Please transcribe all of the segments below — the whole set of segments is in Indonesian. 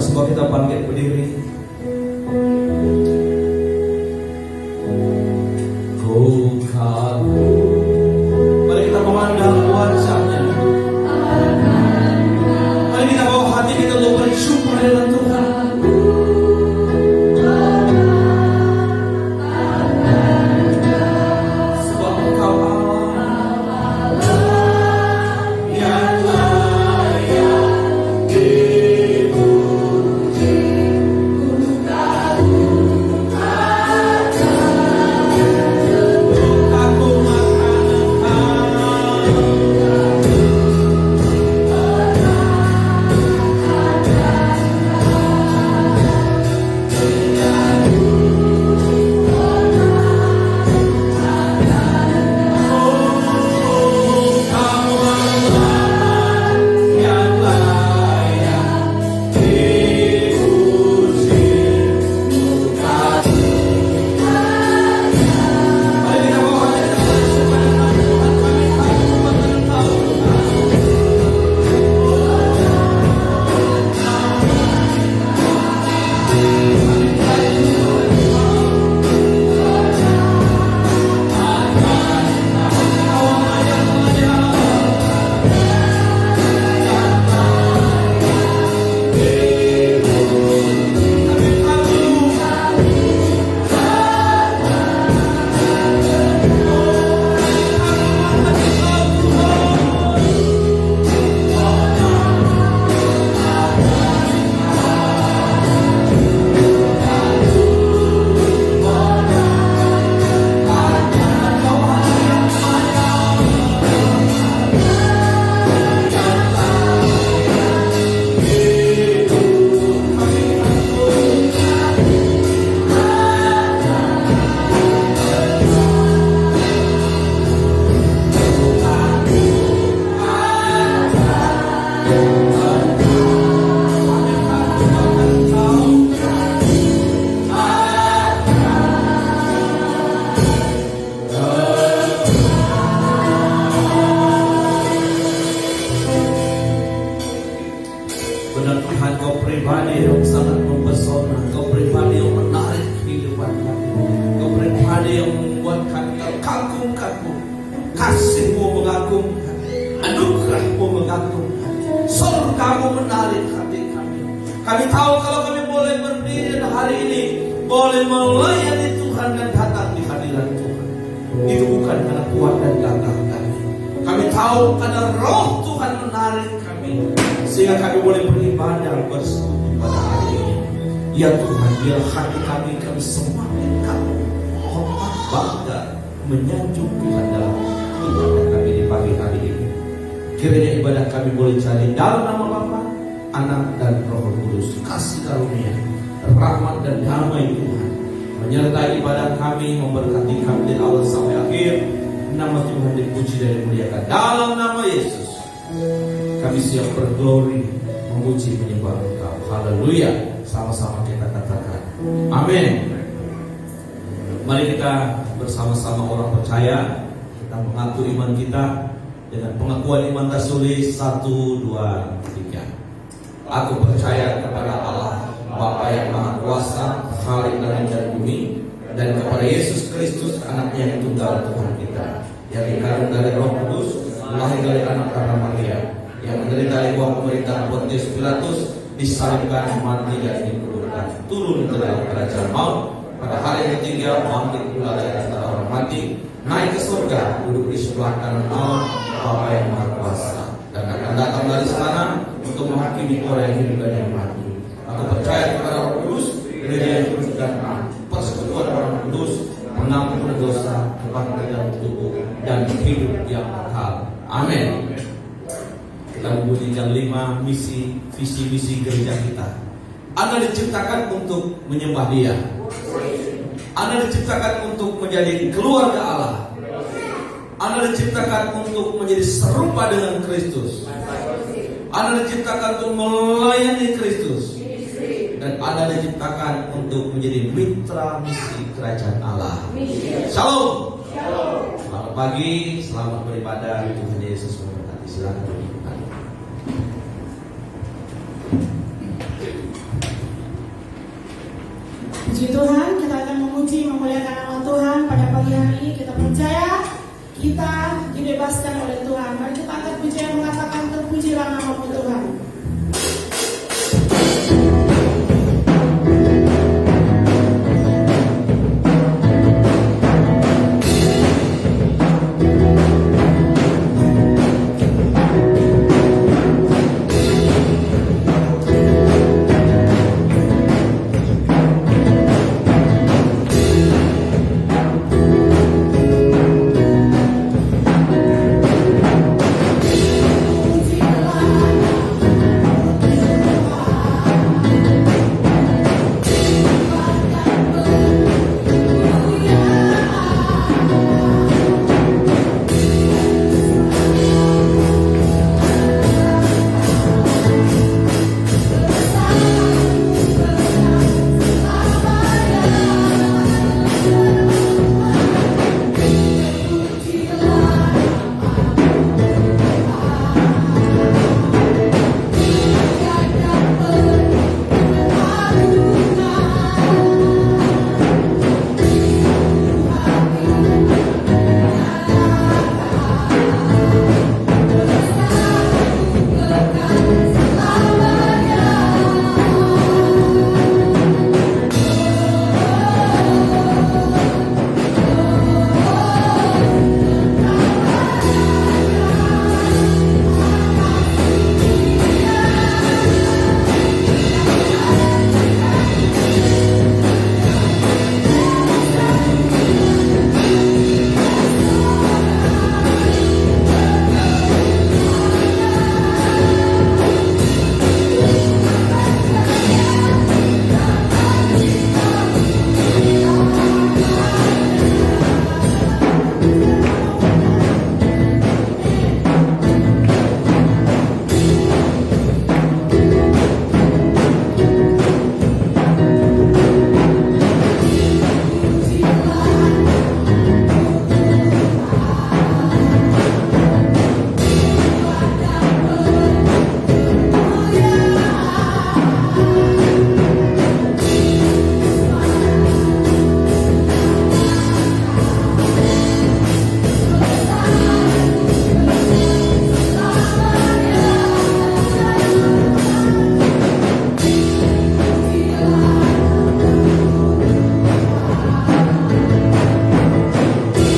Semua kita bangkit berdiri. Ku kagum. Mari kita memandang wajahnya. Mari kita bawa hati kita untuk bersyukur dengan Tuhan. Sebab Engkau Allah yang layak dipuji. membuat kami terkagum-kagum. Kasih-Mu mengagumkan, anugerah-Mu mengagumkan, surga-Mu menarik hati kami. Kami tahu kalau kami boleh berdiri hari ini, boleh melayani Tuhan dan datang di hadirat Tuhan, itu bukan karena kuat dan gagah kami. Kami tahu karena roh Tuhan menarik kami, sehingga kami boleh beribadah bersekutu pada hari ini. Ya Tuhan, biar hati kami semakin kagum, hormat, bangga, menyanjung Tuhan dalam ibadah kami di pagi hari ini. Kiranya ibadah kami boleh jadi dalam nama Bapa, Anak dan Roh Kudus. Kasih karunia, rahmat dan damai Tuhan menyertai ibadah kami, memberkati kami dari awal sampai akhir. Nama Tuhan dipuji dan dimuliakan. Dalam nama Yesus kami siap berglori, memuji, menyembah Engkau. Haleluya. Sama-sama kita katakan amin. Mari kita bersama-sama orang percaya, kita mengaku iman kita dengan pengakuan iman tertulis 1, 2, 3. Aku percaya kepada Allah Bapa yang Maha Kuasa, Khalik langit dan bumi, dan kepada Yesus Kristus anaknya yang tunggal Tuhan kita, yang dikandung dari Roh Kudus, lahir dari anak darah Maria, yang menderita di bawah pemerintahan Pontius Pilatus, disalibkan, mati dan dikuburkan, turun ke dalam kerajaan maut, pada hari yang ketiga bangkit pula dari antara orang mati, naik ke surga, duduk di sebelah kanan Allah Bapa yang Maha Kuasa, dan akan datang dari sana untuk menghakimi orang yang hidup dan yang mati. Aku percaya kepada Roh Kudus, gereja yang kudus dan persekutuan orang kudus, pengampunan dosa, kebangkitan tubuh, dan hidup yang kekal. Amin. Kita membunyikan 5 visi misi gereja kita. Anda diciptakan untuk menyembah Dia. Anda diciptakan untuk menjadi keluarga Allah. Anda diciptakan untuk menjadi serupa dengan Kristus. Anda diciptakan untuk melayani Kristus. Dan Anda diciptakan untuk menjadi mitra misi kerajaan Allah. Shalom. Selamat pagi, selamat beribadah. Tuhan Yesus memberkati. Silakan duduk. Puji Tuhan, kita akan memuji, memuliakan nama Tuhan pada pagi hari ini. Kita percaya kita dibebaskan oleh Tuhan. Mari kita angkat pujian mengatakan terpujilah nama Tuhan. Pujilah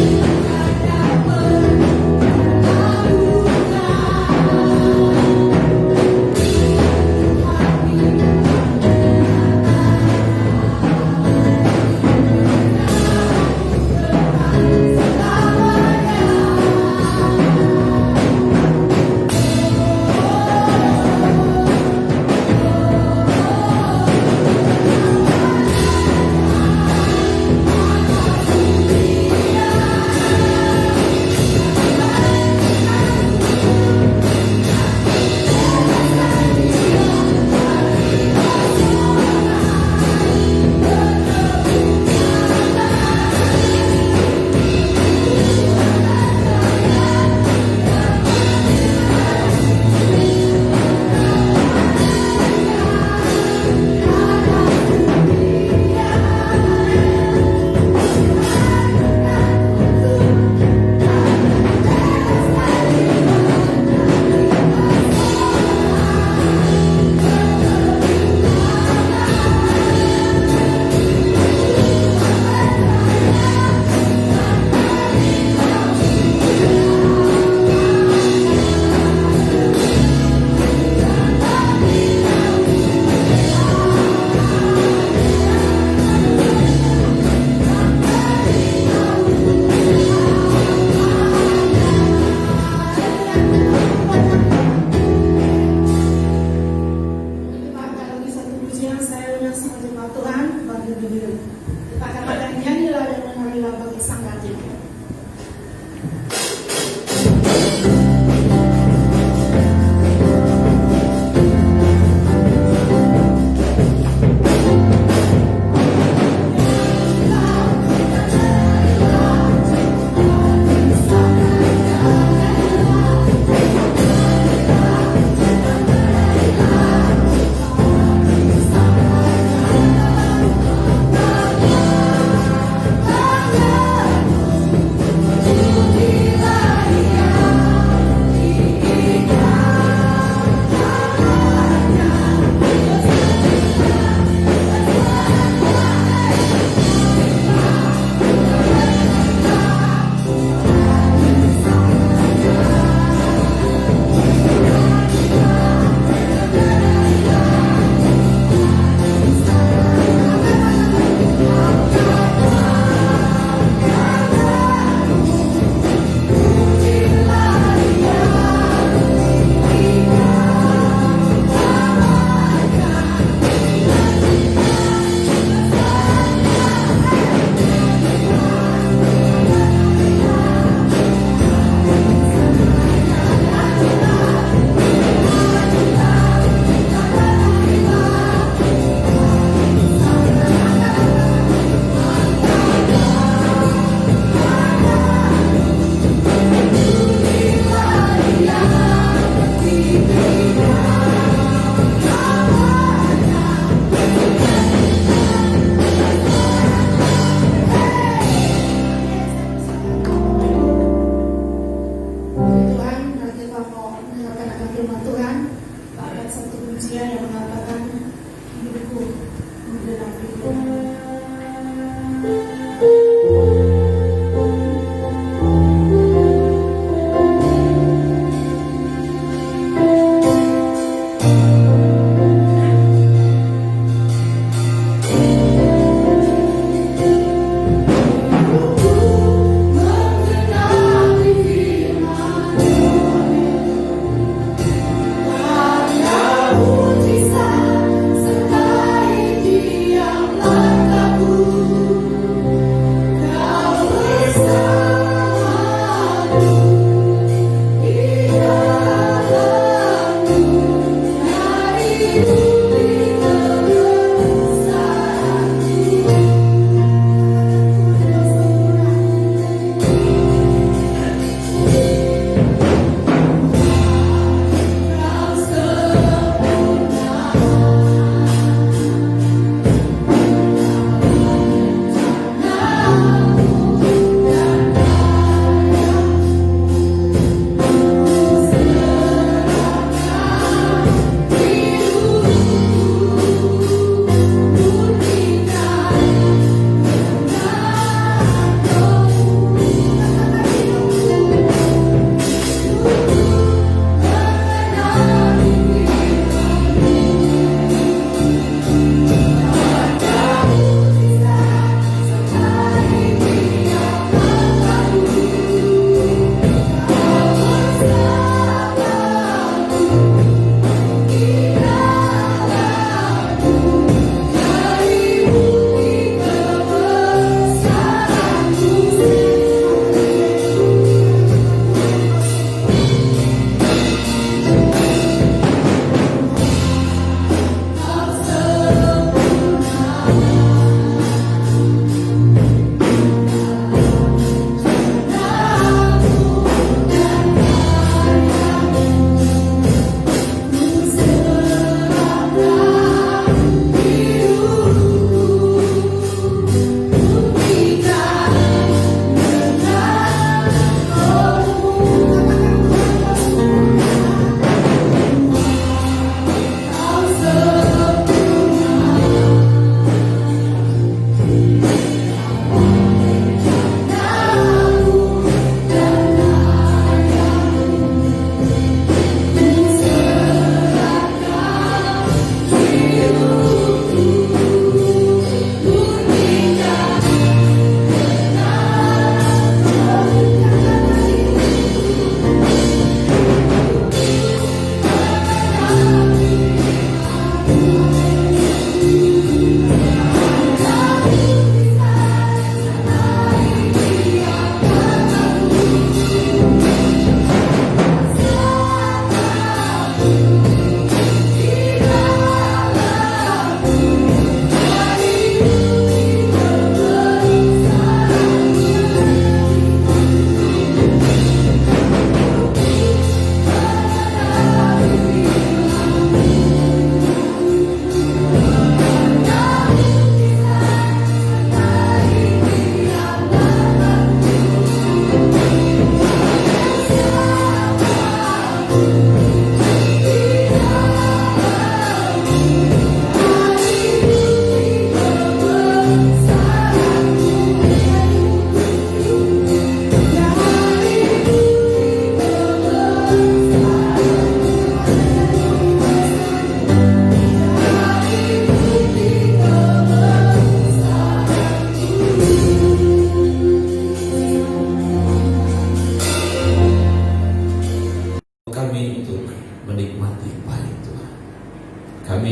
Thank you.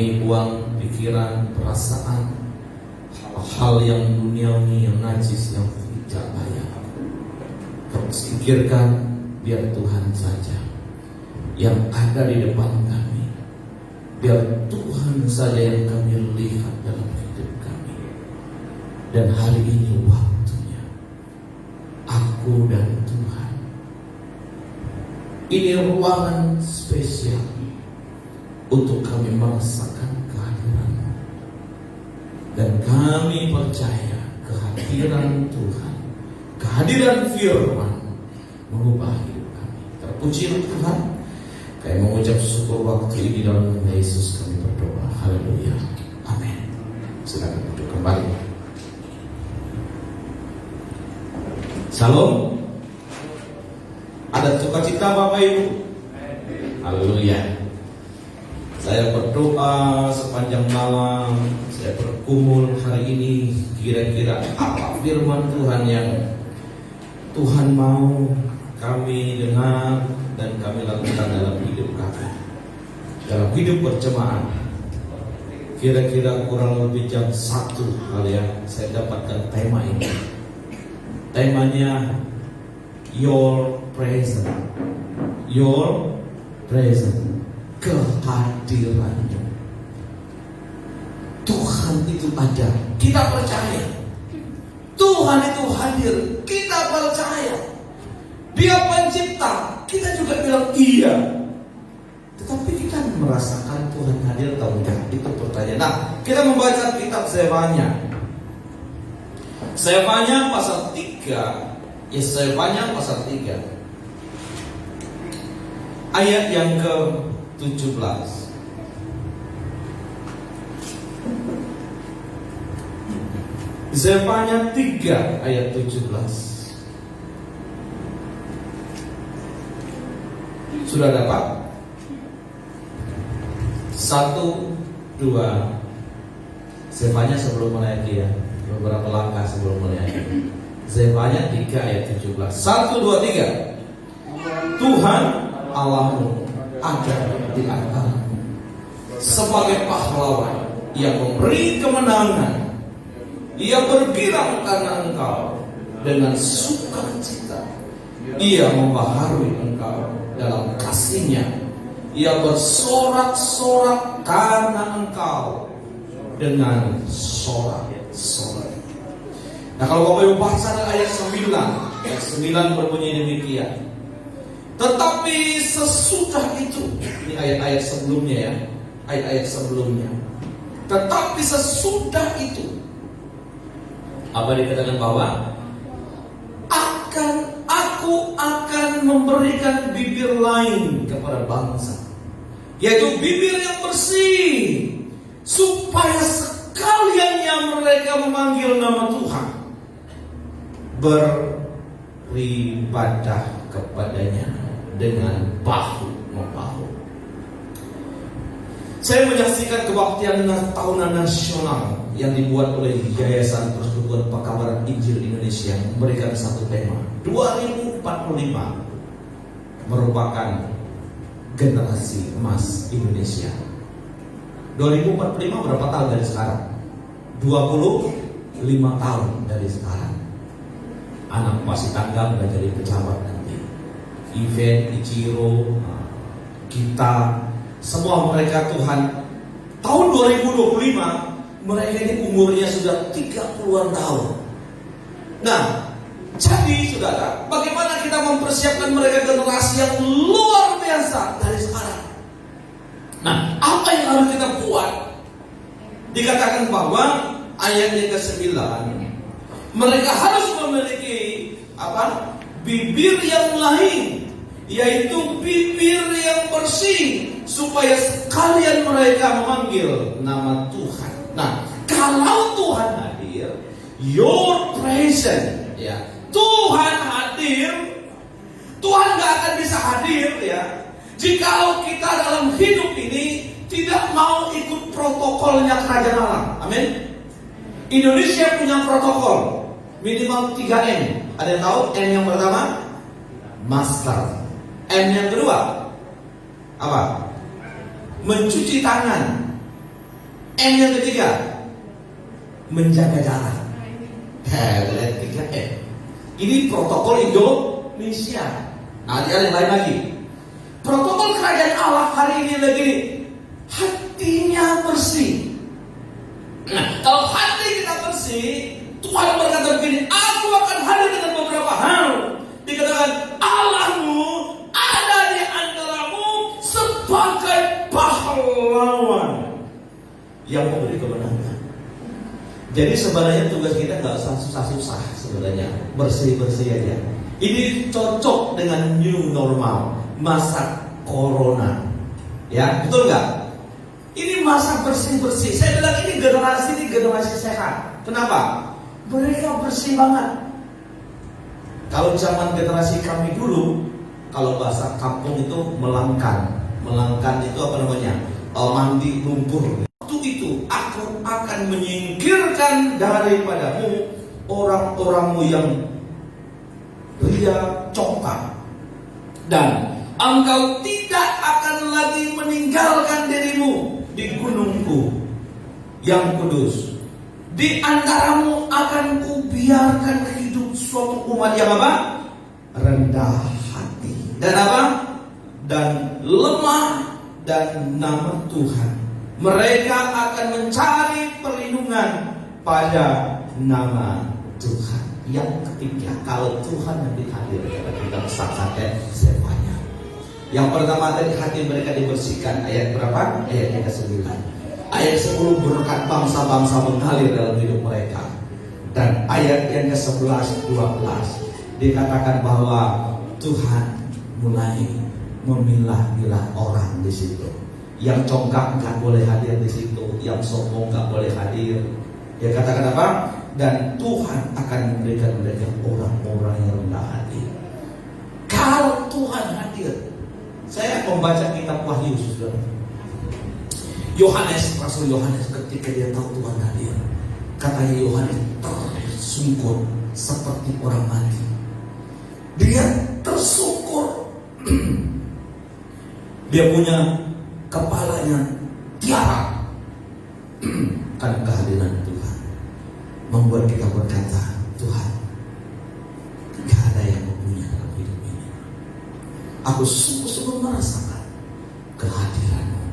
kurangi uang, pikiran, perasaan, hal-hal yang duniawi, yang najis, yang tidak layak. Kau singkirkan, biar Tuhan saja yang ada di depan kami. Biar Tuhan saja yang kami lihat dalam hidup kami. Dan hari ini waktunya aku dan Tuhan. Ini ruangan spesial untuk kami merasakan kehadiran-Mu. Dan kami percaya kehadiran Tuhan, kehadiran firman mengubah hidup kami. Terpujilah Tuhan. Kami mengucap syukur waktu ini dalam nama Yesus kami berdoa. Haleluya. Amin. Silakan duduk kembali. Shalom. Ada sukacita Bapak Ibu? Haleluya. Saya berdoa sepanjang malam, saya bergumul hari ini, kira-kira apa firman Tuhan yang Tuhan mau kami dengar dan kami lakukan dalam hidup kami, dalam hidup berjemaah. Kira-kira kurang lebih jam 1 kali ya, saya dapatkan tema ini. Temanya Your Presence. Your Presence. Kehadiran-Nya. Tuhan itu ada, kita percaya. Tuhan itu hadir, kita percaya. Dia pencipta, kita juga bilang iya. Tetapi kita merasakan Tuhan hadir atau enggak? Itu pertanyaan. Nah, kita membaca kitab Zefanya. Zefanya pasal 3. Zefanya pasal 3. Ayat yang ke-17. Zefanya 3 ayat 17. Sudah dapat? 1, 2. Zefanya sebelum mulai ya, beberapa langkah sebelum mulai. Zefanya 3 ayat 17. 1, 2, 3. Tuhan Allahmu ada di antaramu sebagai pahlawan yang memberi kemenangan. Ia bergirang karena engkau dengan sukacita. Ia membaharui engkau dalam kasih-Nya. Ia bersorak-sorak karena engkau dengan sorak-sorak. Nah, kalau Bapak Ibu baca ayat 9, ayat 9 berbunyi demikian. Tetapi sesudah itu, ini ayat-ayat sebelumnya ya, ayat-ayat sebelumnya. Tetapi sesudah itu, apa dikatakan bahwa aku akan memberikan bibir lain kepada bangsa, yaitu bibir yang bersih, supaya sekaliannya mereka memanggil nama Tuhan, beribadah kepadanya dengan bahu-membahu. Saya menyaksikan kebaktian tahunan nasional yang dibuat oleh Yayasan Persekutuan Pekabaran Injil Indonesia, memberikan satu tema. 2045 merupakan generasi emas Indonesia. 2045 berapa tahun dari sekarang? 25 tahun dari sekarang. Anak masih tanggal udah jadi pejabat nanti. Event, Ichiro, kita, semua mereka Tuhan. Tahun 2025 mereka ini umurnya sudah 30-an tahun. Nah, jadi saudara, bagaimana kita mempersiapkan mereka generasi yang luar biasa dari sekarang? Nah, apa yang harus kita buat? Dikatakan bahwa ayat yang ke-9, mereka harus memiliki apa? Bibir yang lain, yaitu bibir yang bersih, supaya sekalian mereka memanggil nama Tuhan. Nah, kalau Tuhan hadir, your presence, ya, Tuhan hadir, Tuhan gak akan bisa hadir, ya, jika kita dalam hidup ini tidak mau ikut protokolnya kerajaan Allah. Amin. Indonesia punya protokol minimal 3M. Ada yang tahu? M yang pertama masker. M yang kedua apa? Mencuci tangan. M yang ketiga, menjaga jarak. Lihat 3M. Ini protokol Indonesia. Nah, ada yang lain lagi. Protokol kerajaan Allah hari ini lagi, hatinya bersih. Nah, kalau hati kita bersih, Tuhan berkata begini, aku akan hadir dengan beberapa hal. Dikatakan, Allahmu ada di antaramu sebagai pahlawan yang memberi kemenangan. Jadi sebenarnya tugas kita nggak usah susah-susah sebenarnya, bersih-bersih aja. Ini cocok dengan new normal, masa corona, ya betul nggak? Ini masa bersih-bersih. Saya bilang ini generasi sehat. Kenapa? Mereka bersih banget. Kalau zaman generasi kami dulu, kalau bahasa kampung itu melangkan itu apa namanya? Mandi lumpur. Itu aku akan menyingkirkan daripadamu orang-orangmu yang ria congkak, dan engkau tidak akan lagi meninggalkan dirimu di gunungku yang kudus. Di antaramu akan kubiarkan hidup suatu umat yang apa? Rendah hati dan apa? Dan lemah dan nama Tuhan. Mereka akan mencari perlindungan pada nama Tuhan. Yang ketiga, kalau Tuhan nanti hadir, kita saksikan semuanya. Yang pertama tadi hati mereka dibersihkan. Ayat berapa? Ayat yang ke-9. Ayat 10, berkat bangsa-bangsa mengalir dalam hidup mereka. Dan ayat yang ke-11, 12 dikatakan bahwa Tuhan mulai memilah-milah orang di situ. Yang congkak nggak boleh hadir di situ, yang sombong nggak boleh hadir. Dia katakan apa? Dan Tuhan akan memberikan mereka orang-orang yang rendah hati. Kalau Tuhan hadir, saya membaca kitab Wahyu, saudara. Rasul Yohanes ketika dia tahu Tuhan hadir, katanya Yohanes tersungkur seperti orang mati. Dia tersungkur. Dia punya kepalanya tiara. Karena kehadiran Tuhan membuat kita berkata, Tuhan, tidak ada yang mempunyai dalam hidup ini. Aku sungguh-sungguh merasakan kehadiran-Mu.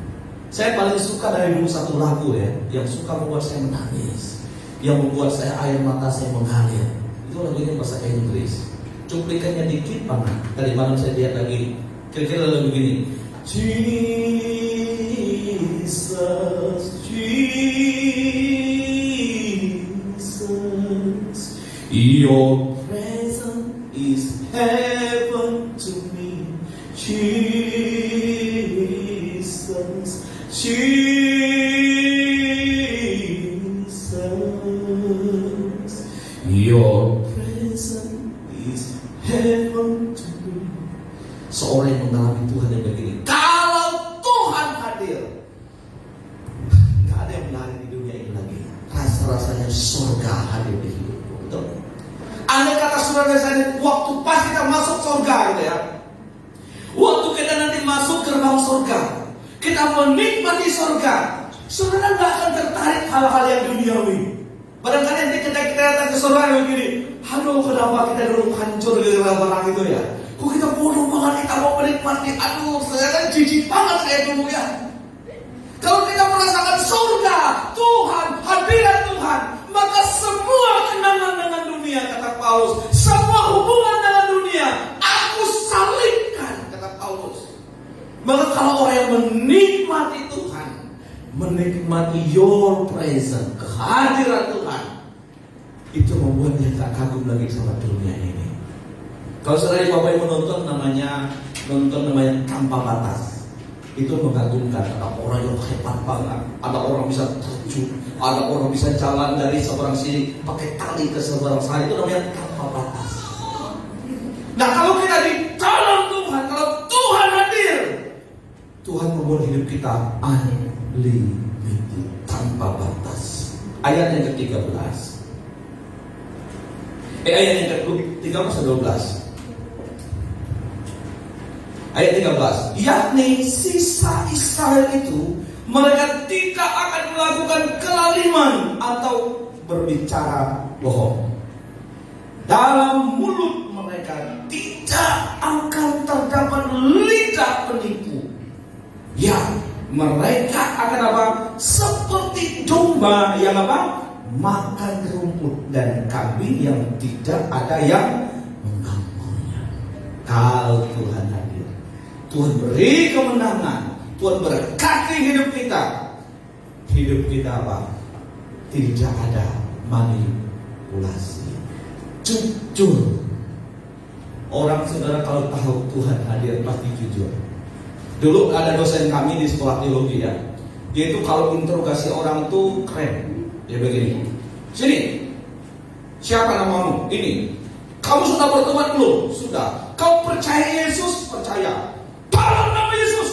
Saya paling suka dari dulu satu lagu ya, yang suka membuat saya menangis, yang membuat saya air mata saya mengalir. Itu lagunya bahasa Inggris. Cuplikannya dikit banget. Tadi malam saya lihat lagi, kira-kira lagu begini. Jesus, Jesus, your presence is heaven to me. Jesus, Jesus, your presence is heaven to me. Seorang yang mengalami Tuhan yang begini, kalau Tuhan hadir, nggak ada yang menarik di dunia ini lagi. Rasa-rasanya surga hadir di hidupku. Betul? Andai kata saudara saya, waktu pas kita masuk surga gitu ya, waktu kita nanti masuk gerbang surga, kita menikmati surga, saudara nggak akan tertarik hal-hal yang duniawi. Barangkali nanti kita datang ke surga begini, aduh kenapa kita dulu hancur gara-gara barang itu ya? Kok kita bodoh banget, kita mau menikmati. Aduh, saya kan jijik banget saya dulu ya. Kalau kita merasakan surga, Tuhan, hadirat Tuhan, maka semua kenangan dengan dunia, kata Paulus, semua hubungan dengan dunia, aku salibkan, kata Paulus. Maka kalau orang yang menikmati Tuhan, menikmati your presence, kehadiran Tuhan, itu membuat dia tak kagum lagi sama dunia ini. Kalau saudara Bapak Ibu nonton namanya Tanpa Batas, itu mengagumkan. Ada orang yang hebat banget, ada orang bisa terjun, ada orang bisa jalan dari seberang sini pakai tali ke seberang sana. Itu namanya Tanpa Batas. Nah kalau kita di dalam Tuhan, kalau Tuhan hadir, Tuhan membuat hidup kita unlimited, tanpa batas. Ayat yang ke-13. Ayat yang ke-13 atau 12. Ayat 13, yakni sisa Israel itu Mereka tidak akan melakukan kelaliman atau berbicara bohong. Dalam mulut mereka tidak akan terdapat lidah penipu. Ya, mereka akan apa? Seperti domba yang apa? Makan rumput dan kambing yang tidak ada yang mengampuninya. Kalau Tuhan hadir, Tuhan beri kemenangan, Tuhan berkati hidup kita. Hidup kita apa? Tidak ada manipulasi. Jujur. Orang saudara kalau tahu Tuhan hadir pasti jujur. Dulu ada dosen kami di sekolah teologi ya. Dia itu kalau interogasi orang tuh keren. Dia begini. Sini. Siapa namamu? Ini. Kamu sudah bertobat belum? Sudah. Kau percaya Yesus? Percaya. Dalam nama Yesus.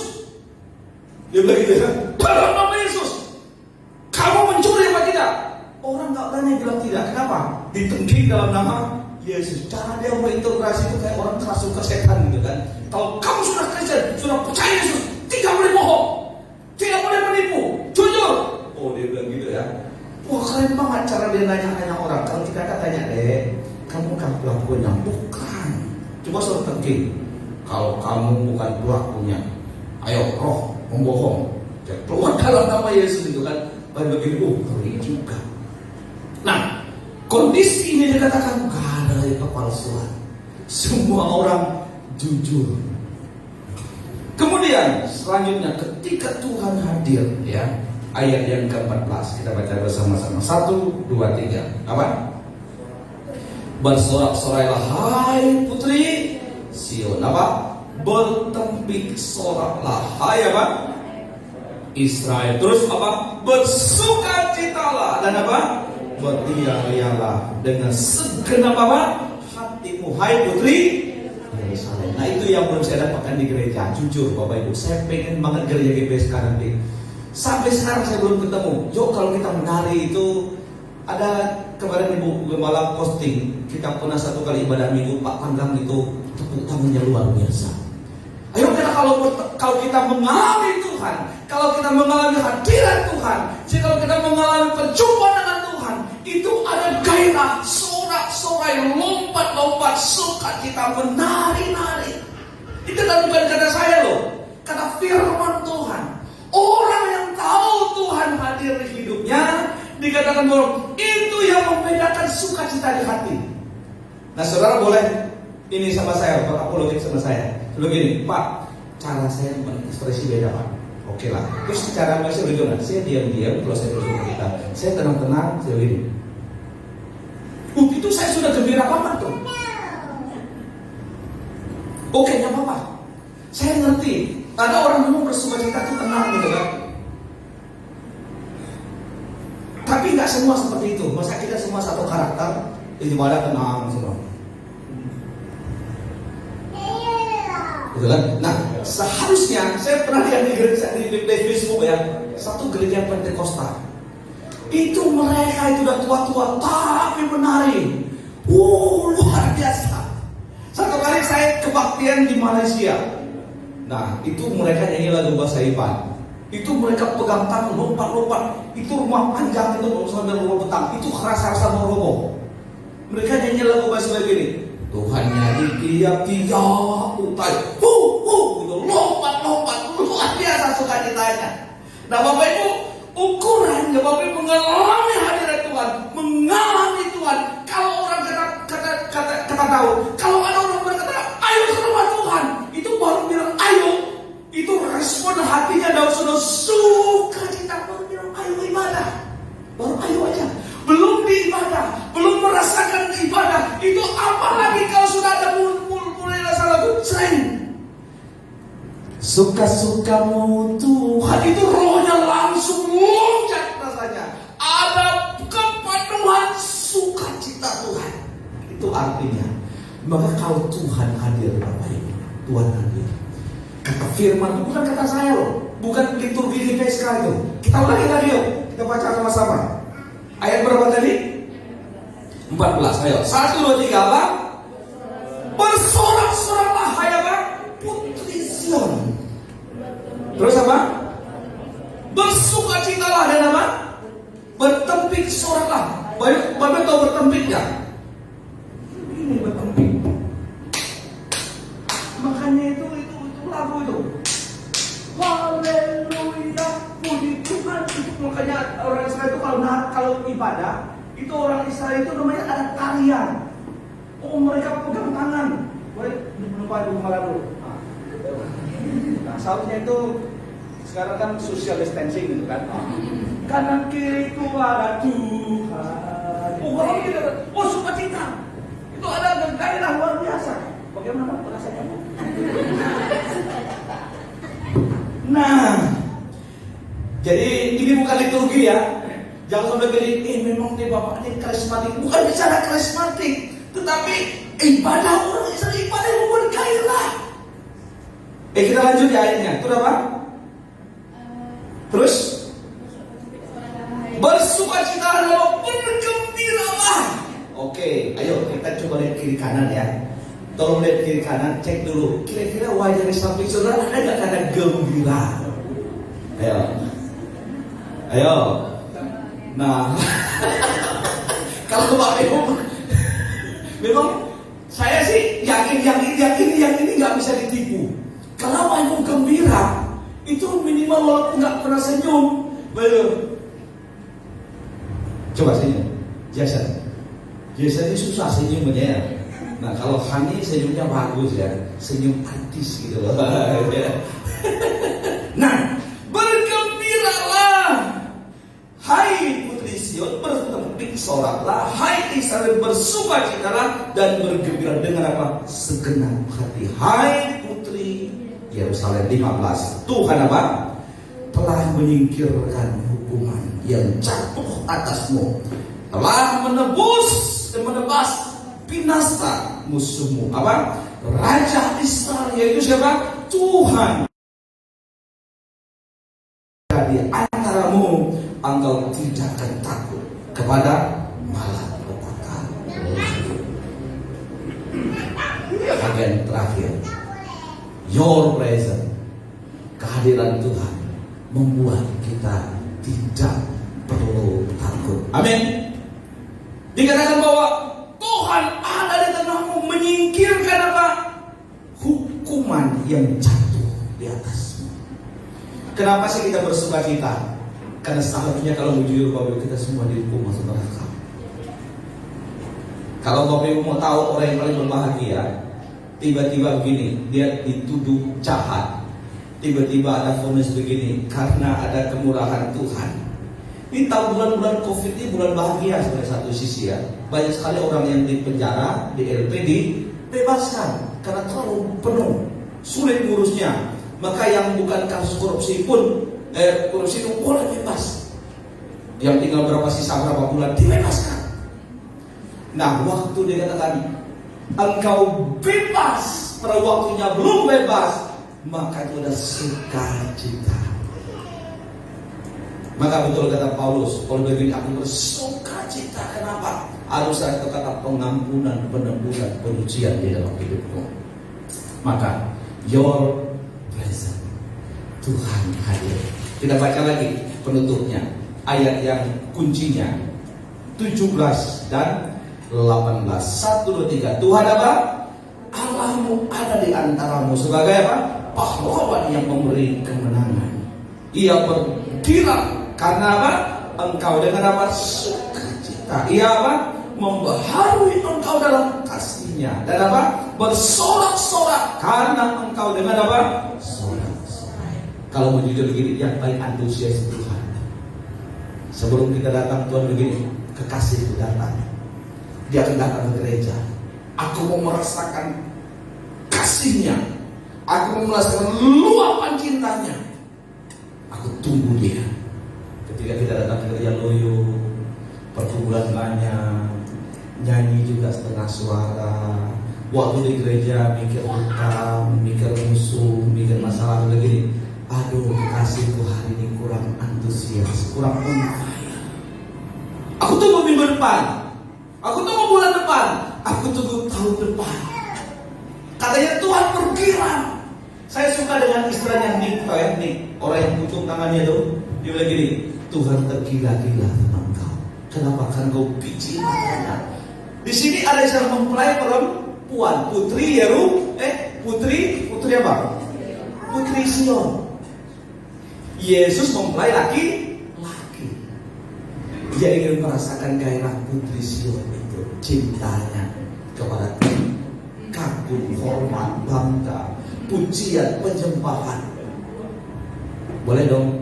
Dia bilang gitu ya. Dalam nama Yesus. Kamu mencuri apa tidak? Orang nggak berani bilang tidak. Kenapa? Ditengking dalam nama Yesus. Cara dia menginterogasi itu kayak orang kerasukan setan gitu kan. Kalau kamu sudah Kristen, sudah percaya Yesus, tidak boleh bohong, tidak boleh menipu, jujur. Oh, dia bilang gitu ya. Wah, keren banget cara dia nanya orang. Kalau kita tanya, kamu kan pelakunya? Bukan. Coba suruh tengking. Kalau kamu bukan pelakunya, ayo roh membohong. Keluar dalam nama Yesus itu kan. Baru begini, ngeri juga. Nah, kondisi ini dikatakan gak ada kepalsuan. Semua orang jujur. Kemudian selanjutnya ketika Tuhan hadir ya, ayat yang ke-14 kita baca bersama-sama. 1, 2, 3. Apa? Bersorak-sorailah hai putri Sion. Apa? Bertempik soraklah hai apa? Israel. Terus apa? Bersukacitalah dan apa? Beriak-riaklah dengan segenap apa? Hatimu hai putri Yerusalem. Nah itu yang belum saya dapatkan di gereja. Jujur Bapak Ibu, saya pengen banget gereja GBS sekarang nih. Sampai sekarang saya belum ketemu. Jo, kalau kita menari itu ada kemarin Ibu Gembala posting, kita pernah satu kali ibadah minggu Pak Panggang itu tepuk tangannya luar biasa. Ayo kita kalau kita mengalami Tuhan, kalau kita mengalami hadirat Tuhan, jadi kalau kita mengalami perjumpaan dengan Tuhan, itu ada gairah, sorak-sorai, lompat-lompat, sukacita, menari-nari. Itu kan bukan kata saya loh, kata firman Tuhan. Orang yang tahu Tuhan hadir di hidupnya, dikatakan bahwa itu yang membedakan sukacita di hati. Nah saudara boleh ini sama saya, Pak apologetik sama saya. Lalu gini, Pak, cara saya mengekspresi beda Pak. Oke lah. Terus cara saya bagaimana? Saya diam-diam, kalau saya bersyukur kita, saya tenang-tenang, saya begini. Itu saya sudah gembira banget tuh. Oke, gak apa-apa. Saya ngerti. Ada orang ngomong bersukacita itu tenang gitu kan. Tapi nggak semua seperti itu. Masa kita semua satu karakter, ibadah tenang semua. Gitu kan? Nah, seharusnya saya pernah lihat di gereja di Facebook ya, satu gereja Pentekostal. Itu mereka itu udah tua-tua tapi menari. Luar biasa. Satu kali saya kebaktian di Malaysia. Nah, itu mereka nyanyi lagu bahasa Iban. Itu mereka pegang tangan lompat-lompat. Itu rumah panjang itu sambil rumah petang. Itu rasa-rasa mau roboh. Mereka nyanyi lagu bahasa Iban gini. Tuhan nyanyi tiap-tiap utai. Gitu lompat-lompat luar biasa sukacitanya. Nah, Bapak Ibu, ukurannya Bapak Ibu mengalami hadirat Tuhan, mengalami Tuhan. Kalau orang kata tahu, kalau ada orang berkata, ayo ke rumah Tuhan, itu baru bilang ayo. Itu respon hatinya dalam sudah sukacita, baru bilang ayo ibadah. Baru ayo aja. Belum diibadah, belum merasakan ibadah. Itu apalagi kalau sudah ada mulai rasa lagu sering. Suka-sukamu Tuhan, itu rohnya langsung loncat rasanya. Ada kepenuhan sukacita Tuhan. Itu artinya, maka kalau Tuhan hadir Bapak Ibu, Tuhan hadir. Kata firman, bukan kata saya loh, bukan liturgi GPSK itu. Kita ulangi lagi yuk, kita baca sama-sama. Ayat berapa tadi? 14, ayo 1, 2, 3 apa? Bersorak-soraklah hai apa? Putri Sion. Terus apa? bersukacitalah dan apa? Bertempik soraklah. Bapak tahu bertempik ya? Ini bertempik. Makanya itu lagu itu. Haleluya, puji Tuhan. Makanya orang Israel itu kalau ibadah, itu orang Israel itu namanya ada tarian. Oh, mereka pegang tangan. Boleh lupa dulu malah dulu. Nah, sausnya itu sekarang kan social distancing gitu kan. Kanan kiri itu ada Tuhan. Oh, kalau gitu, oh sukacita. Itu ada gairah luar biasa. Bagaimana rasanya? Nah, jadi ini bukan liturgi ya. Jangan sampai gini, memang nih Bapak ini karismatik. Bukan bicara karismatik, tetapi ibadah orang Israel, ibadah yang membuat gairah. Kita lanjut ya ayatnya. Itu apa? Terus bersukacita dan bergembiralah. Oke, ayo kita coba lihat kiri kanan ya. Tolong lihat kiri kanan, cek dulu. Kira-kira wajah di samping saudara ada nggak kata gembira? Ayo. Nah, kalau Bapak Ibu, memang saya sih yakin ini nggak bisa ditipu. Kalau wajah gembira, itu minimal walaupun nggak pernah senyum, belum. Coba senyum, Jason ini susah senyumnya ya. Nah kalau Hani senyumnya bagus ya, senyum artis gitu loh. Nah, bergembiralah, hai putri Sion, bertempik soraklah, hai Israel bersukacitalah dan bergembira dengan apa? Segenap hati, hai putri Yerusalem. 15. Tuhan apa? Telah menyingkirkan hukuman yang jatuh atasmu, telah menebus dan menebas binasa musuhmu. Apa? Raja Israel, yaitu siapa? Tuhan. Di antaramu, engkau tidak akan takut kepada malapetaka. Bagian terakhir, your presence, kehadiran Tuhan membuat kita tidak perlu takut. Amin. Dikatakan bahwa Tuhan ada di tengahmu, menyingkirkan apa? Hukuman yang jatuh di atasmu. Kenapa sih kita bersukacita? Karena seharusnya kalau jujur Bapak kita semua dihukum masuk neraka. Kalau Bapak Ibu mau tahu orang yang paling berbahagia, tiba-tiba begini, dia dituduh jahat. Tiba-tiba ada vonis begini, karena ada kemurahan Tuhan. Ini tahu bulan-bulan Covid ini bulan bahagia sebagai satu sisi ya. Banyak sekali orang yang di penjara, di LP dibebaskan karena terlalu penuh, sulit ngurusnya. Maka yang bukan kasus korupsi pun korupsi itu boleh bebas. Yang tinggal berapa sisa berapa bulan dibebaskan. Nah, waktu dia katakan engkau bebas, pada waktunya belum bebas, maka itu ada sukacita. Maka betul kata Paulus, kalau begini aku bersukacita. Kenapa? Harus ada kata pengampunan, penebusan, penyucian di dalam hidupku. Maka your presence, Tuhan hadir. Kita baca lagi penutupnya, ayat yang kuncinya 17 dan 18. 1, 2, 3. Tuhan apa? Allahmu ada di antaramu sebagai apa? Pahlawan yang memberi kemenangan. Ia berdiri karena apa? Engkau dengan apa? Sukacita. Ia apa? Membaharui engkau dalam kasihnya. Dan apa? Bersorak-sorak karena engkau dengan apa? Sorak-sorai. Kalau mau jujur begini, yang paling antusias Tuhan. Sebelum kita datang Tuhan begini, kekasih itu datang. Dia akan datang ke gereja. Aku mau merasakan kasihnya. Aku mau merasakan luapan cintanya. Aku tunggu dia. Ketika kita datang ke gereja loyo, perkumpulan banyak, nyanyi juga setengah suara. Waktu di gereja mikir hutang, mikir musuh, mikir masalah begini. Aduh, kasihku hari ini kurang antusias, kurang on-fire. Aku tunggu minggu depan. Aku tunggu bulan depan. Aku tunggu tahun depan. Katanya Tuhan pergilah. Saya suka dengan istilahnya Nick, Nick, orang yang pucuk tangannya itu. Dia bilang gini, Tuhan tergila-gila sama engkau. Kenapa? Karena kau biji matanya. Di sini ada yang mempelai perempuan, putri putri apa? Putri Sion. Yesus mempelai laki. Dia ingin merasakan gairah putri Sion itu, cintanya kepada Tuhan, kagum, hormat, bangga, pujian, penyembahan. Boleh dong,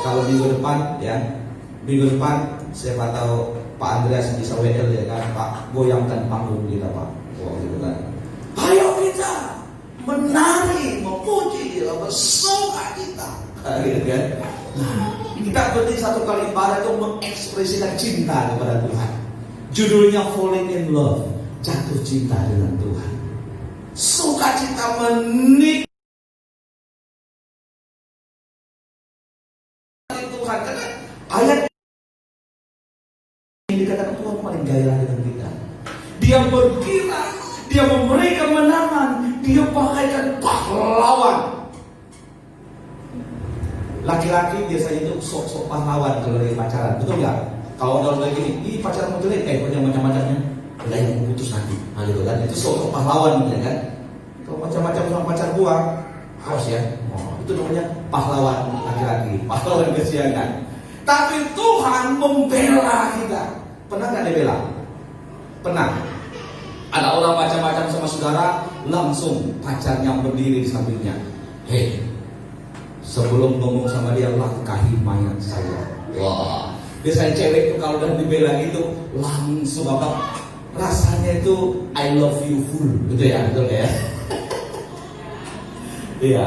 kalau minggu depan siapa tahu Pak Andreas bisa WL ya kan, Pak, goyangkan panggung kita Pak, gitu kan. Ayo kita menari, memuji Dia, bersorak kita, gitu kan. Nah, kita berdiri satu kali ibadah itu mengekspresikan cinta kepada Tuhan. Judulnya Falling in Love, jatuh cinta dengan Tuhan. Sukacita menikmati Tuhan. Karena ayat ini dikatakan Tuhan paling gairah dengan kita. Dia bergila, Dia memberi kemenangan, Dia bagaikan pahlawan. Laki-laki biasanya itu sok-sok pahlawan kalau lagi pacaran, betul nggak? Kalau udah lagi gini, pacaran mau jelek, macam-macamnya, udah yang putus nanti, gitu kan? Itu sok-sok pahlawan, ya kan? Kalau macam-macam sama pacar gua, harus ya. Itu namanya pahlawan laki-laki, pahlawan kesiangan. Tapi Tuhan membela kita. Pernah nggak dibela? Pernah. Ada orang macam-macam sama saudara, langsung pacarnya berdiri di sampingnya. Hei, sebelum ngomong sama dia, langkahi mayat saya. Wah, biasanya cewek itu kalau udah dibela gitu, langsung apa? Rasanya itu I love you full, gitu ya, betul ya? Iya,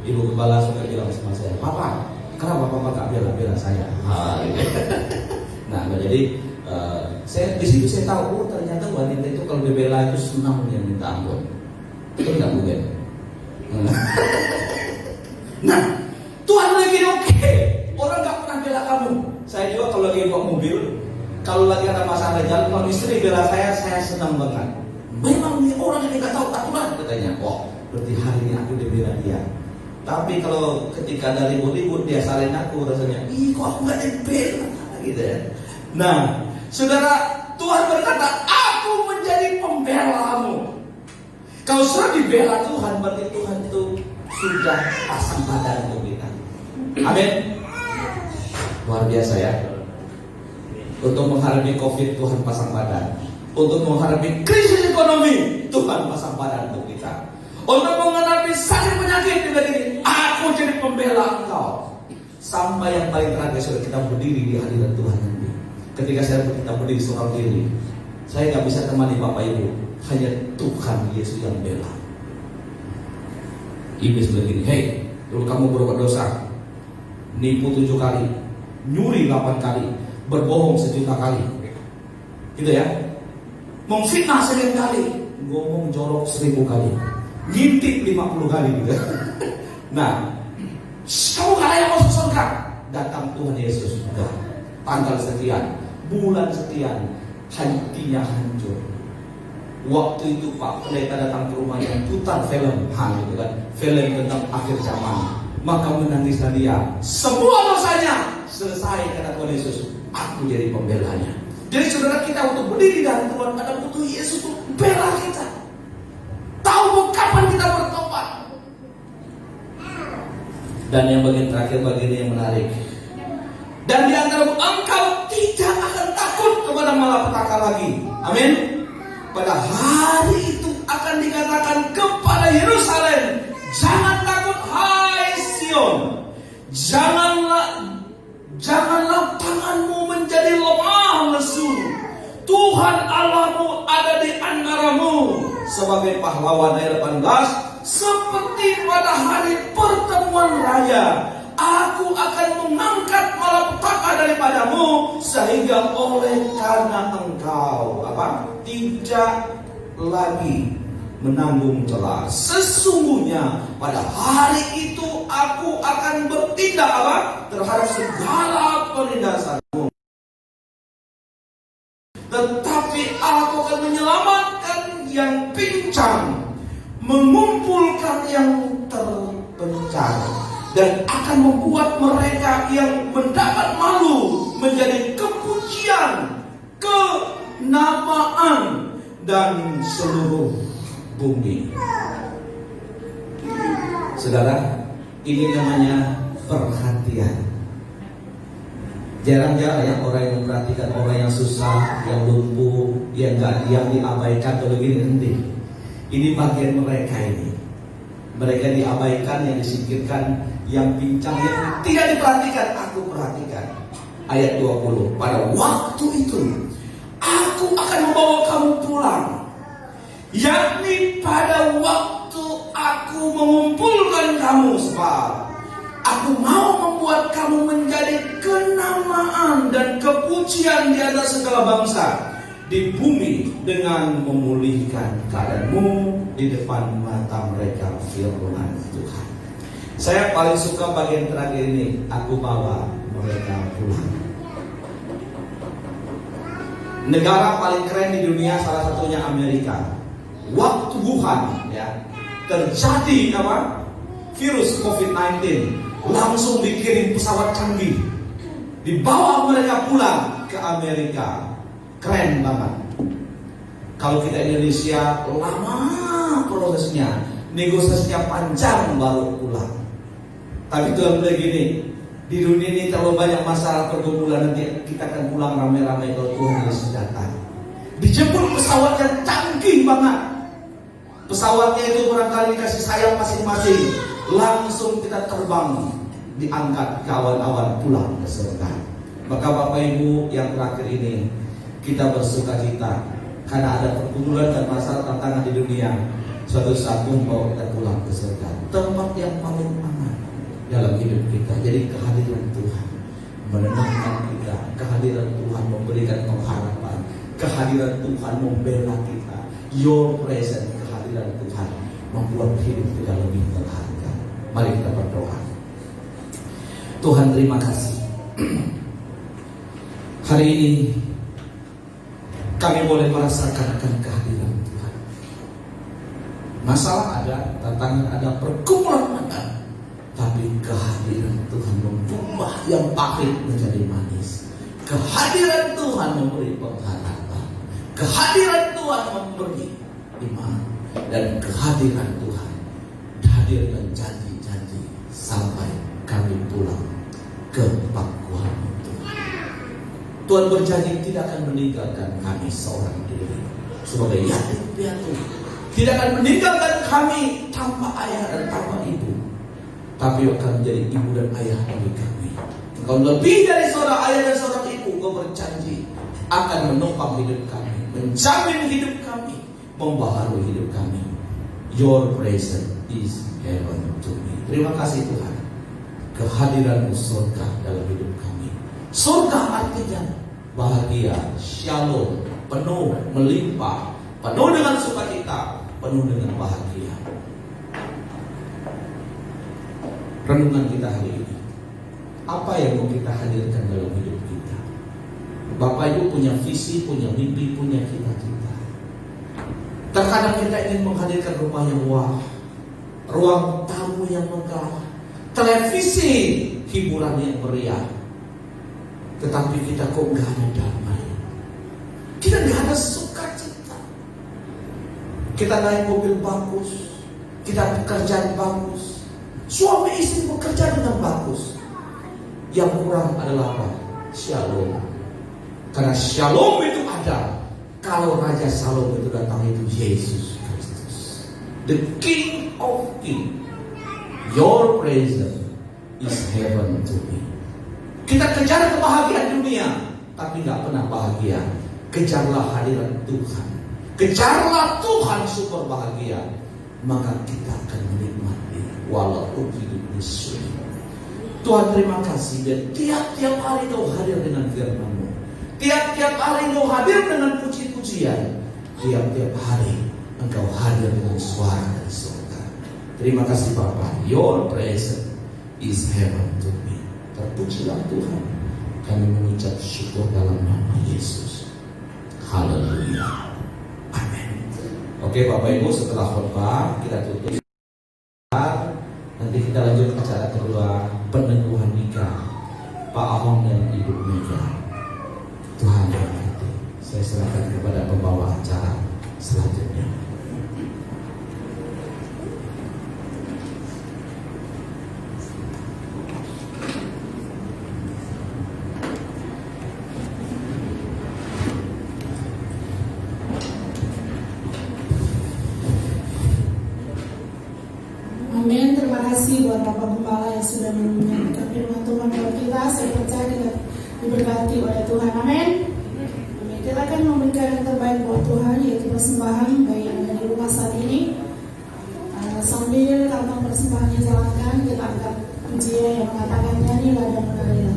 ibu kepala suka bilang sama saya, Papa, kenapa Papa gak bela saya? Gitu. Nah, jadi saya di situ saya tahu, ternyata wanita itu kalau dibela itu senang dia minta ampun. Itu nggak mungkin. Nah, Tuhan lagi oke. Orang gak pernah bela kamu. Saya juga kalau lagi bawa mobil, kalau lagi ada masalah jalan, kalau istri bela saya senang banget. Memang dia orang yang gak tahu aturan, katanya. Oh, berarti hari ini aku dibela dia. Tapi kalau ketika ada ribut-ribut dia salahin aku, rasanya, ih kok aku gak dibela, gitu ya. Nah, saudara, Tuhan berkata, aku menjadi pembelamu. Kalau sudah dibela Tuhan, berarti Tuhan itu sudah pasang badan untuk kita. Amin. Luar biasa ya. Untuk menghadapi COVID, Tuhan pasang badan. Untuk menghadapi krisis ekonomi, Tuhan pasang badan untuk kita. Untuk menghadapi sakit penyakit, juga gini, aku jadi pembela engkau. Sampai yang paling terakhir, sudah kita berdiri di hadirat Tuhan nanti. Ketika kita berdiri seorang diri, saya nggak bisa temani Bapak Ibu, hanya Tuhan Yesus yang bela. Iblis begini, hei, dulu kamu berbuat dosa, nipu 7 kali, nyuri 8 kali, berbohong 1 juta kali, gitu ya, memfitnah 1 kali, ngomong jorok 1000 kali, ngintip 50 kali, gitu. Nah, kamu gak layak masuk surga. Datang Tuhan Yesus, sudah tanggal sekian, bulan sekian, hatinya hancur. Waktu itu Pak Pendeta datang ke rumahnya, putar film, gitu kan, film tentang akhir zaman. Maka menangislah dia, semua dosanya selesai, kata Tuhan Yesus, aku jadi pembelanya. Jadi saudara, kita untuk berdiri dalam Tuhan, ada butuh Yesus untuk bela kita. Tahu kapan kita bertobat. Dan yang bagian terakhir, bagian yang menarik. Dan di antara engkau tidak akan takut kepada malapetaka lagi. Amin. Pada hari itu akan dikatakan kepada Yerusalem, jangan takut hai Sion, janganlah tanganmu menjadi lemah lesu. Tuhan Allahmu ada di antaramu sebagai pahlawan. Ayat 18, seperti pada hari pertemuan raya, aku akan mengangkat malapetaka daripadamu, sehingga oleh karena engkau tidak lagi menanggung celah. Sesungguhnya pada hari itu aku akan bertindak terhadap segala penindasanmu. Tetapi aku akan menyelamatkan yang pincang, mengumpulkan yang terpencar. dan akan membuat mereka yang mendapat malu menjadi kepujian, kenamaan, dan seluruh bumi. Saudara, ini namanya perhatian. Jarang-jarang ya orang yang memperhatikan orang yang susah, yang lumpuh, yang diabaikan atau lebih rendah. Ini bagian mereka ini. Mereka diabaikan, yang disingkirkan, yang pincang, yang tidak diperhatikan. Aku perhatikan. Ayat 20. Pada waktu itu, aku akan membawa kamu pulang. Yakni pada waktu aku mengumpulkan kamu, sebab aku mau membuat kamu menjadi kenamaan dan kepujian di atas segala bangsa di bumi, dengan memulihkan keadaanmu di depan mata mereka, firman Tuhan. Saya paling suka bagian terakhir ini. Aku bawa mereka pulang. Negara paling keren di dunia, salah satunya Amerika. Waktu Wuhan ya terjadi virus COVID-19, langsung dikirim pesawat canggih, dibawa mereka pulang ke Amerika. Keren banget. Kalau kita Indonesia lama prosesnya, negosiasinya panjang baru pulang. Tapi Tuhan bilang gini, di dunia ini terlalu banyak masalah pergumulan, nanti kita akan pulang ramai-ramai kalau Tuhan Yesus datang. Dijemput pesawat yang canggih banget. Pesawatnya itu barangkali kasih sayang masing-masing. Langsung kita terbang, diangkat ke awan-awan pulang ke surga. Maka Bapak Ibu, yang terakhir ini kita bersukacita karena ada pergumulan dan masalah tantangan di dunia. Suatu saat membawa kita pulang ke surga, tempat yang paling aman dalam hidup kita. Jadi kehadiran Tuhan menenangkan kita, kehadiran Tuhan memberikan pengharapan, kehadiran Tuhan membela kita. Your presence, kehadiran Tuhan membuat hidup kita lebih berharga. Mari kita berdoa. Tuhan, terima kasih. Hari ini kami boleh merasakan akan kehadiran Tuhan. Masalah ada, tantangan ada, pergumulan ada, tapi kehadiran Tuhan mengubah yang pahit menjadi manis. Kehadiran Tuhan memberi pengharapan. Kehadiran Tuhan memberi iman. Dan kehadiran Tuhan hadir dengan janji-janji sampai kami pulang ke pangkuan Tuhan. Tuhan berjanji tidak akan meninggalkan kami seorang diri sebagai yatim piatu. Tidak akan meninggalkan kami tanpa ayah dan tanpa ibu, tapi akan menjadi ibu dan ayah bagi kami. Engkau lebih dari seorang ayah dan seorang ibu. Engkau berjanji akan menopang hidup kami, menjamin hidup kami, membaharui hidup kami. Your presence is heaven to me. Terima kasih Tuhan. Kehadiran-Mu surga dalam hidup kami. Surga artinya bahagia, shalom, penuh, melimpah, penuh dengan sukacita, penuh dengan bahagia. Renungan kita hari ini, apa yang mau kita hadirkan dalam hidup kita? Bapak Ibu punya visi, punya mimpi, punya cita-cita. Terkadang kita ingin menghadirkan rumah yang wah, ruang tamu yang megah, televisi hiburan yang meriah, tetapi kita kok gak ada damai. Kita gak ada sukacita. Kita naik mobil bagus, kita pekerjaan bagus, suami istri bekerja dengan bagus. Yang kurang adalah apa? Shalom. Karena shalom itu ada kalau Raja Shalom itu datang, itu Yesus Kristus, the King of Kings. Your presence is heaven to me. Kita kejar kebahagiaan dunia, tapi gak pernah bahagia. Kejarlah hadirat Tuhan, kejarlah Tuhan super bahagia, maka kita akan menikmati walaupun hidup ini sulit. Tuhan, terima kasih. Dan tiap-tiap hari Kau hadir dengan firman-Mu. Tiap-tiap hari Engkau hadir dengan puji-pujian. Tiap-tiap hari Engkau hadir dengan suara dari surga. Terima kasih Bapa. Your presence is heaven to me. Terpujilah Tuhan. Kami mengucap syukur dalam nama Yesus. Haleluya. Amin. Oke Bapak Ibu, setelah khotbah kita tutup. Nanti kita lanjut acara kedua meja. Tuhan berkati. Saya serahkan kepada pembawa acara selanjutnya. Amin. Terima kasih buat Bapak Gembala yang sudah menyampaikan firman Tuhan kepada kita. Saya percaya kita diberkati oleh Tuhan. Amin. Amin. Kita akan memberikan yang terbaik buat Tuhan, yaitu persembahan bagi yang ada di rumah saat ini. Sambil kantong persembahan dijalankan, kita angkat pujian yang mengatakan nyanyilah dan menarilah.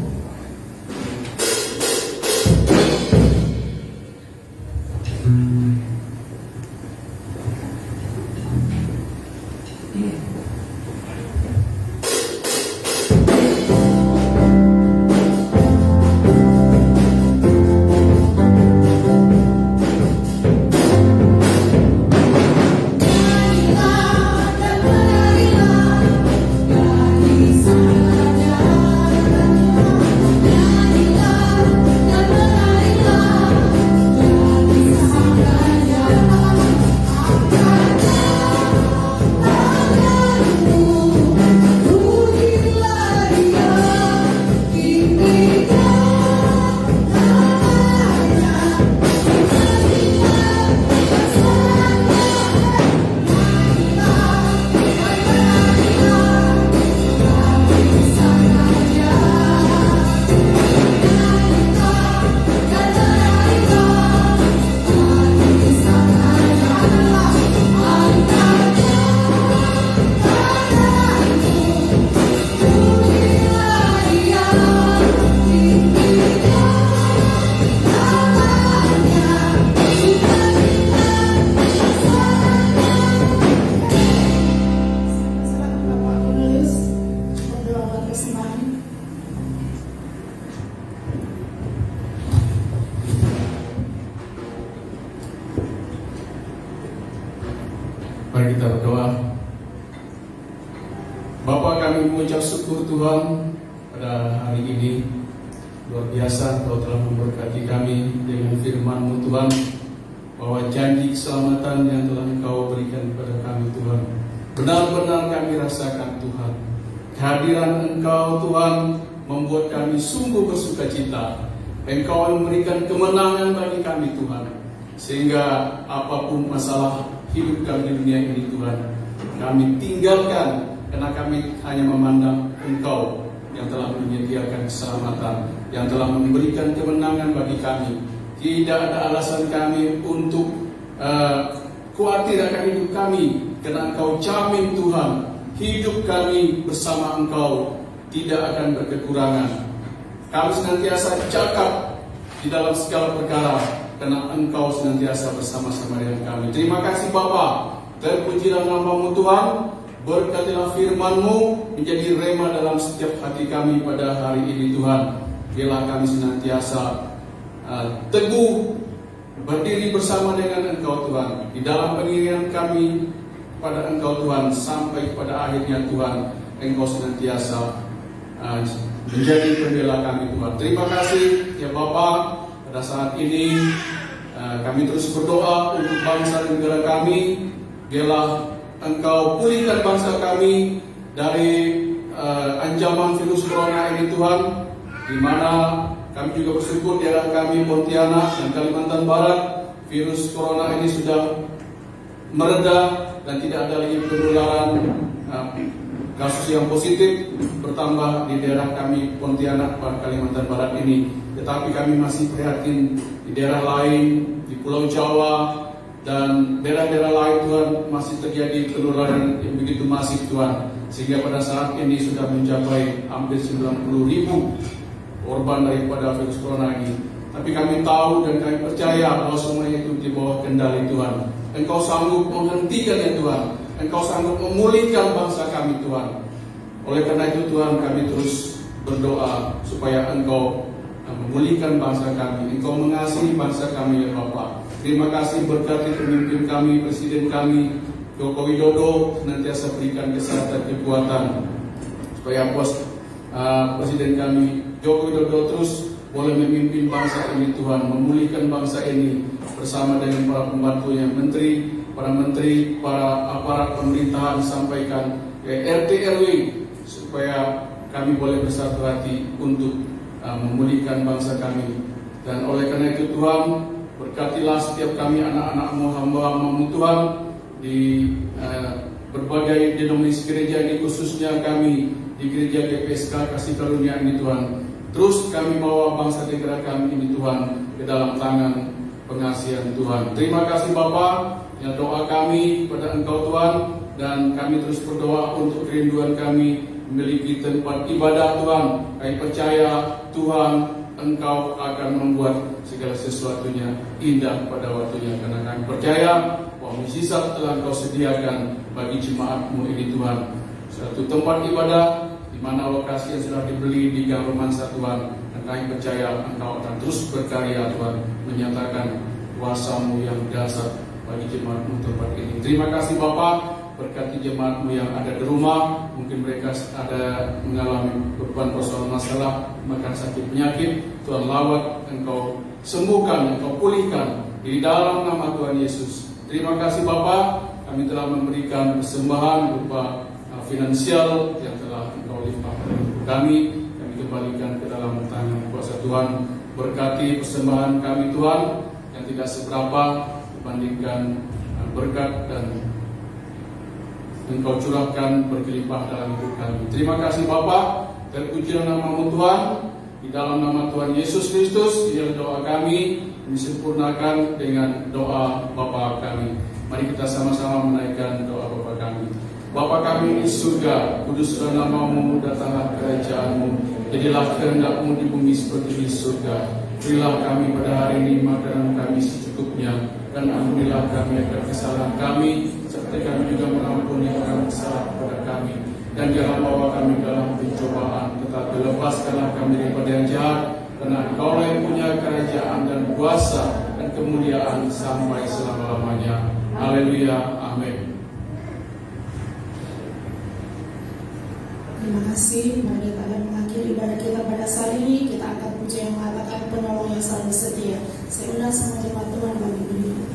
Mari kita berdoa. Bapa, kami mengucap syukur Tuhan pada hari ini. Luar biasa Engkau telah memberkati kami dengan firman-Mu Tuhan, bahwa janji keselamatan yang telah Engkau berikan kepada kami Tuhan, benar-benar kami rasakan Tuhan. Kehadiran Engkau Tuhan membuat kami sungguh bersuka cita. Engkau memberikan kemenangan bagi kami Tuhan, sehingga apapun masalah hidup kami di dunia ini Tuhan, kami tinggalkan, karena kami hanya memandang Engkau yang telah menyediakan keselamatan, yang telah memberikan kemenangan bagi kami. Tidak ada alasan kami untuk khawatir akan hidup kami, karena Engkau jamin Tuhan, hidup kami bersama Engkau tidak akan berkekurangan. Kami senantiasa cakap di dalam segala perkara, karena Engkau senantiasa bersama-sama dengan kami. Terima kasih Bapa. Terpujilah nama-Mu Tuhan. Berkatilah firman-Mu menjadi rema dalam setiap hati kami pada hari ini Tuhan. Biarlah kami senantiasa teguh berdiri bersama dengan Engkau Tuhan, di dalam pengiringan kami pada Engkau Tuhan, sampai pada akhirnya Tuhan, Engkau senantiasa menjadi pembela kami Tuhan. Terima kasih ya Bapa. Pada saat ini kami terus berdoa untuk bangsa dan negara kami. Biarlah Engkau pulihkan bangsa kami dari ancaman virus corona ini Tuhan, di mana kami juga bersyukur daerah kami Pontianak dan Kalimantan Barat, virus corona ini sudah mereda dan tidak ada lagi penularan kasus yang positif bertambah di daerah kami Pontianak dan Kalimantan Barat ini. Tetapi kami masih prihatin di daerah lain, di Pulau Jawa dan daerah-daerah lain Tuhan, masih terjadi penularan yang begitu masif Tuhan, sehingga pada saat ini sudah mencapai hampir 90.000 korban daripada virus corona ini. Tapi kami tahu dan kami percaya bahwa semuanya itu di bawah kendali Tuhan. Engkau sanggup menghentikannya Tuhan, Engkau sanggup memulihkan bangsa kami Tuhan. Oleh karena itu Tuhan, kami terus berdoa supaya Engkau memulihkan bangsa kami, Engkau mengasihi bangsa kami ya Bapa. Terima kasih, berkati pemimpin kami, Presiden kami Joko Widodo, senantiasa berikan kesehatan, kekuatan, supaya Presiden kami Joko Widodo terus boleh memimpin bangsa ini Tuhan, memulihkan bangsa ini bersama dengan para pembantunya, para menteri, para aparat pemerintahan, sampaikan ke RT RW supaya kami boleh bersatu hati untuk memulihkan bangsa kami. Dan oleh karena itu Tuhan, berkatilah setiap kami anak-anak-Mu, hamba-Hamba-Mu Tuhan di berbagai denominasi gereja ini, khususnya kami di gereja GPSK Kasih Karunia ini Tuhan. Terus kami bawa bangsa negara kami ini Tuhan ke dalam tangan pengasihan Tuhan. Terima kasih Bapa, ya doa kami kepada Engkau Tuhan, dan kami terus berdoa untuk kerinduan kami memiliki tempat ibadah Tuhan. Kami percaya Tuhan, Engkau akan membuat segala sesuatunya indah pada waktunya, karena kami percaya bahwa mukjizat telah Engkau sediakan bagi jemaat-Mu ini Tuhan. Suatu tempat ibadah di mana lokasi yang sudah dibeli di Gang Romansa Tuhan, dan kami percaya Engkau akan terus berkarya Tuhan, menyatakan kuasa-Mu yang dahsyat bagi jemaat-Mu tempat ini. Terima kasih Bapa, berkati jemaat-Mu yang ada di rumah, mungkin mereka ada mengalami beban persoalan masalah, makan sakit penyakit, Tuhan lawat, Engkau sembuhkan, Engkau pulihkan di dalam nama Tuhan Yesus. Terima kasih Bapa, kami telah memberikan persembahan berupa finansial yang telah Engkau limpahkan kami kembalikan ke dalam tangan kuasa Tuhan. Berkati persembahan kami Tuhan yang tidak seberapa dibandingkan berkat dan Engkau curahkan berkelimpah dalam hidup kami. Terima kasih Bapa, terpujilah nama-Mu Tuhan. Di dalam nama Tuhan Yesus Kristus, inilah doa kami, disempurnakan dengan doa Bapa kami. Mari kita sama-sama menaikkan doa Bapa kami. Bapa kami di surga, kuduslah nama-Mu, datanglah kerajaan-Mu, jadilah kehendak-Mu di bumi seperti di surga. Berilah kami pada hari ini makanan kami secukupnya, dan ampunilah kami akan kesalahan kami, seperti kami juga mengampuni orang bersalah kepada kami. Dan jangan bawa kami dalam pencobaan, tetapi lepaskanlah kami daripada yang jahat, karena Engkau yang punya kerajaan dan kuasa dan kemuliaan sampai selama-lamanya. Haleluya, amin. Terima kasih. Mari kita akan mengakhiri ibadah kita pada saat ini. Kita akan puji yang mengatakan penolong yang selalu setia. Saya undang semua jemaat Tuhan bagi berdiri.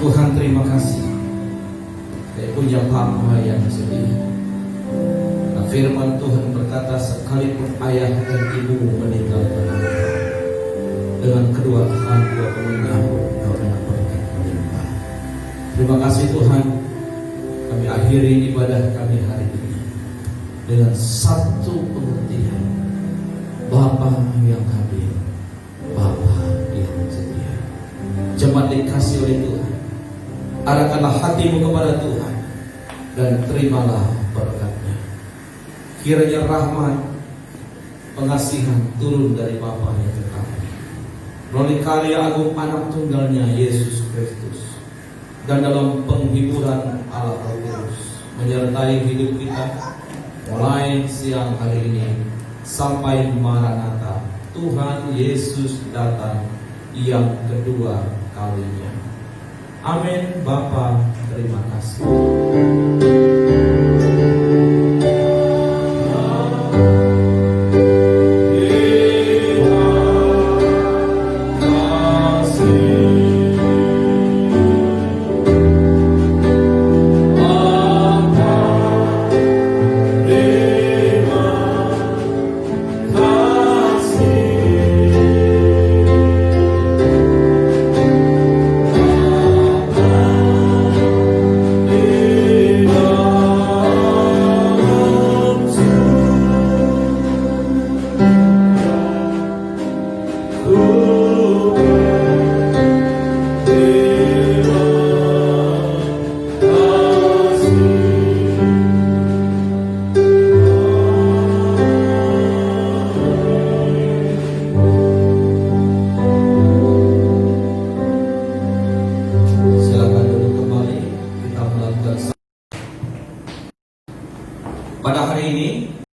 Tuhan terima kasih. Puja Bapa yang sedih. Firman Tuhan berkata, sekalipun ayah dan ibu meninggalkan engkau, dengan kedua tangan dua menyambut engkau dengan berkat melimpah. Terima kasih Tuhan. Kami akhiri ibadah kami hari ini dengan satu pengertian, Bapa yang hadir, Bapa yang setia. Jemaat dikasih oleh Tuhan, arahkanlah hatimu kepada Tuhan dan terimalah berkat-Nya. Kiranya rahmat, pengasihan turun dari Bapa yang terkasih, melalui karya agung anak tunggalnya Yesus Kristus, dan dalam penghiburan Allah Roh Kudus menyertai hidup kita mulai siang hari ini sampai Maranatha, Tuhan Yesus datang yang kedua kalinya. Amin. Bapa, terima kasih.